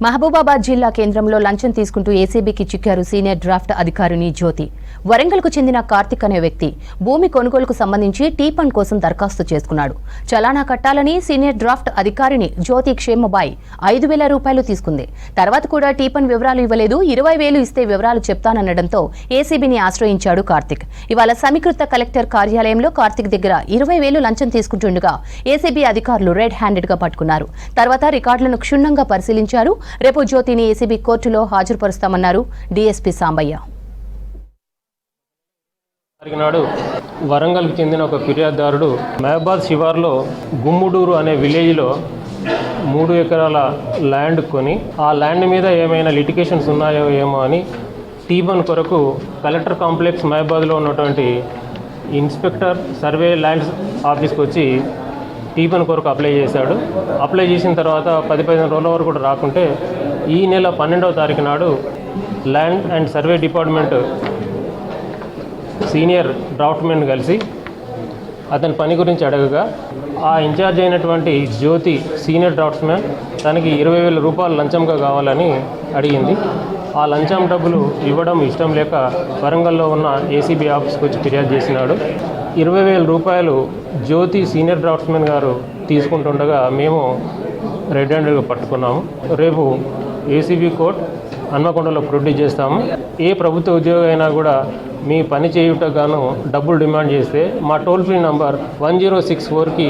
మహబూబాబాద్ జిల్లా కేంద్రంలో లంచం తీసుకుంటూ ఏసీబీకి చిక్కారు సీనియర్ డ్రాఫ్ట్ అధికారిని జ్యోతి. వరంగల్కు చెందిన కార్తిక్ అనే వ్యక్తి భూమి కొనుగోలుకు సంబంధించి టీ ఫండ్ కోసం దరఖాస్తు చేసుకున్నాడు. చలానా కట్టాలని సీనియర్ డ్రాఫ్ట్ అధికారిని జ్యోతి క్షేమబాయ్ 5,000 రూపాయలు తీసుకుంది. తర్వాత కూడా టీ ఫండ్ వివరాలు ఇవ్వలేదు. 20,000 ఇస్తే వివరాలు చెప్తాననడంతో ఏసీబీని ఆశ్రయించాడు కార్తిక్. ఇవాళ సమీకృత కలెక్టర్ కార్యాలయంలో కార్తిక్ దగ్గర 20,000 లంచం తీసుకుంటుండగా ఏసీబీ అధికారులు రెడ్ హ్యాండెడ్ గా పట్టుకున్నారు. తర్వాత రికార్డులను క్షుణ్ణంగా పరిశీలించారు. రేపు జ్యోతిని ఏసీబీ కోర్టులో హాజరుపరుస్తామన్నారు డీఎస్పీ సాంబయ్య. నాడు వరంగల్కి చెందిన ఒక ఫిర్యాదుదారుడు మహబాద్ శివార్లో గుమ్ముడూరు అనే విలేజ్లో 3 ఎకరాల ల్యాండ్ కొని ఆ ల్యాండ్ మీద ఏమైనా లిటిగేషన్స్ ఉన్నాయో ఏమో అని టీ1 కొరకు కలెక్టర్ కాంప్లెక్స్ మహబాద్లో ఉన్నటువంటి ఇన్స్పెక్టర్ సర్వే ల్యాండ్స్ ఆఫీస్కి వచ్చి టీ1 కొరకు అప్లై చేశాడు. అప్లై చేసిన తర్వాత 10-15 రోజుల వరకు కూడా రాకుంటే ఈ నెల 12వ తారీఖు నాడు land and survey department senior draughtsmen కలిసి అతని పని గురించి అడగగా ఆ ఇన్ఛార్జ్ అయినటువంటి జ్యోతి సీనియర్ డ్రాఫ్ట్స్మెన్ తనకి 20,000 రూపాయలు లంచంగా కావాలని అడిగింది. ఆ లంచం డబ్బులు ఇవ్వడం ఇష్టం లేక వరంగల్లో ఉన్న ఏసీబీ ఆఫీస్కి వచ్చి ఫిర్యాదు చేసినాడు. 20,000 రూపాయలు జ్యోతి సీనియర్ డ్రాఫ్ట్మెన్ గారు తీసుకుంటుండగా మేము రెడ్ హ్యాండెడ్గా పట్టుకున్నాము. రేపు ఏసీబీ కోర్ట్ హన్మకొండలో ప్రొడ్యూస్ చేస్తాము. ఏ ప్రభుత్వ ఉద్యోగి అయినా కూడా మీ పని చేయుటకు గాను డబ్బులు డిమాండ్ చేస్తే మా టోల్ ఫ్రీ నంబర్ 1064కి